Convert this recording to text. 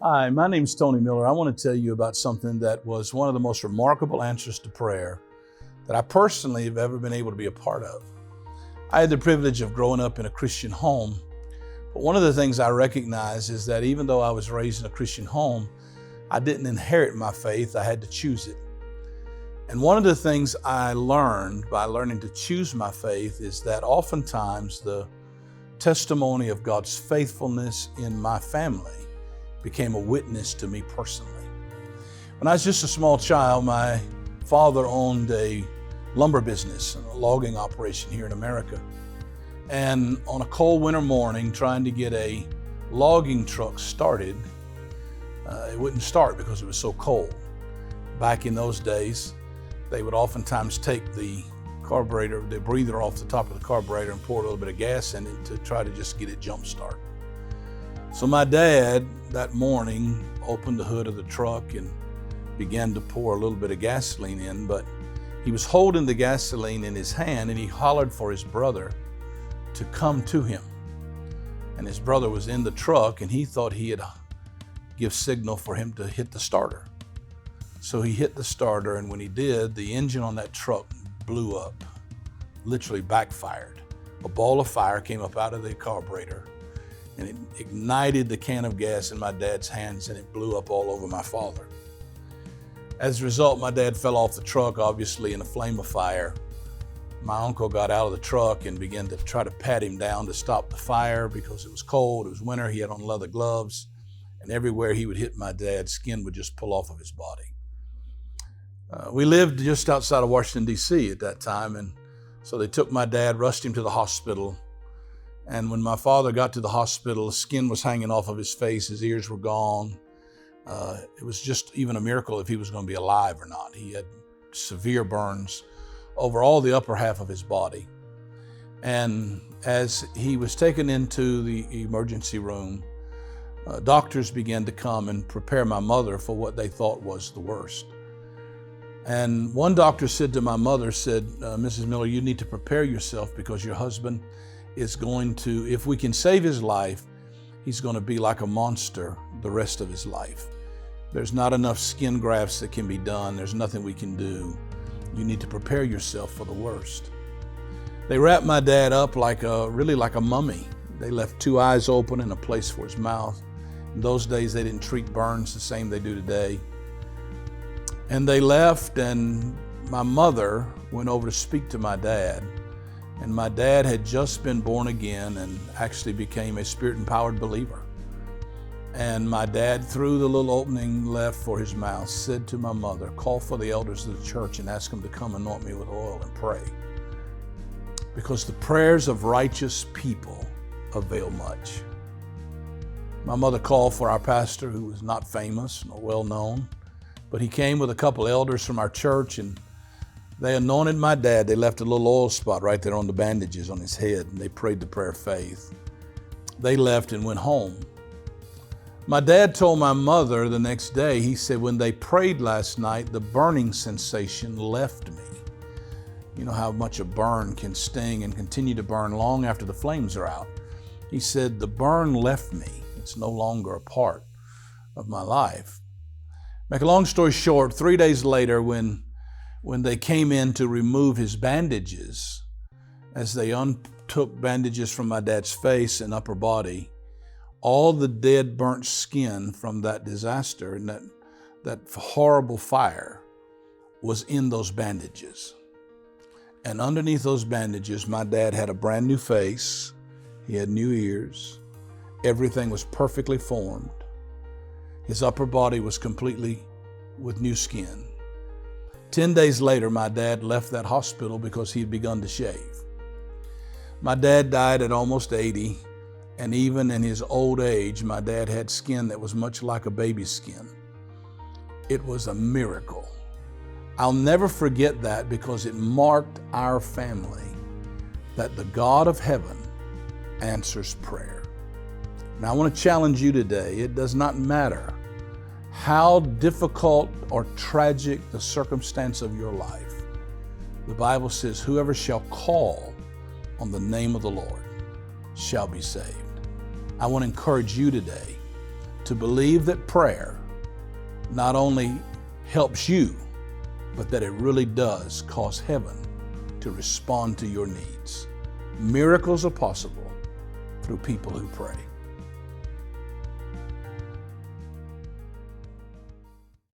Hi, my name is Tony Miller. I want to tell you about something that was one of the most remarkable answers to prayer that I personally have ever been able to be a part of. I had the privilege of growing up in a Christian home, but one of the things I recognize is that even though I was raised in a Christian home, I didn't inherit my faith, I had to choose it. And one of the things I learned by learning to choose my faith is that oftentimes the testimony of God's faithfulness in my family became a witness to me personally. When I was just a small child, my father owned a lumber business, a logging operation here in America. And on a cold winter morning, trying to get a logging truck started, it wouldn't start because it was so cold. Back in those days, they would oftentimes take the carburetor, the breather off the top of the carburetor and pour a little bit of gas in it to try to just get it jump start. So my dad that morning opened the hood of the truck and began to pour a little bit of gasoline in, but he was holding the gasoline in his hand and he hollered for his brother to come to him. And his brother was in the truck and he thought he had give signal for him to hit the starter. So he hit the starter, and when he did, the engine on that truck blew up, literally backfired. A ball of fire came up out of the carburetor and it ignited the can of gas in my dad's hands and it blew up all over my father. As a result, my dad fell off the truck, obviously in a flame of fire. My uncle got out of the truck and began to try to pat him down to stop the fire because it was cold, it was winter, he had on leather gloves, and everywhere he would hit my dad, skin would just pull off of his body. We lived just outside of Washington, D.C. at that time, and so they took my dad, rushed him to the hospital. And when my father got to the hospital, skin was hanging off of his face, his ears were gone. It was just even a miracle if he was going to be alive or not. He had severe burns over all the upper half of his body. And as he was taken into the emergency room, doctors began to come and prepare my mother for what they thought was the worst. And one doctor said to my mother, Mrs. Miller, you need to prepare yourself because your husband is going to, if we can save his life, he's going to be like a monster the rest of his life. There's not enough skin grafts that can be done. There's nothing we can do. You need to prepare yourself for the worst. They wrapped my dad up really like a mummy. They left 2 eyes open and a place for his mouth. In those days, they didn't treat burns the same they do today. And they left, and my mother went over to speak to my dad. And my dad had just been born again and actually became a spirit-empowered believer. And my dad, through the little opening left for his mouth, said to my mother, call for the elders of the church and ask them to come anoint me with oil and pray. Because the prayers of righteous people avail much. My mother called for our pastor, who was not famous nor well known, but he came with a couple elders from our church and they anointed my dad. They left a little oil spot right there on the bandages on his head, and they prayed the prayer of faith. They left and went home. My dad told my mother the next day, he said, when they prayed last night, the burning sensation left me. You know how much a burn can sting and continue to burn long after the flames are out. He said, the burn left me. It's no longer a part of my life. Make a long story short, 3 days later, when they came in to remove his bandages, as they untook bandages from my dad's face and upper body, all the dead burnt skin from that disaster and that horrible fire was in those bandages. And underneath those bandages, my dad had a brand new face. He had new ears. Everything was perfectly formed. His upper body was completely with new skin. 10 days later, my dad left that hospital because he had begun to shave. My dad died at almost 80, and even in his old age, my dad had skin that was much like a baby's skin. It was a miracle. I'll never forget that because it marked our family that the God of heaven answers prayer. Now, I want to challenge you today. It does not matter how difficult or tragic the circumstance of your life. The Bible says, whoever shall call on the name of the Lord shall be saved. I want to encourage you today to believe that prayer not only helps you, but that it really does cause heaven to respond to your needs. Miracles are possible through people who pray.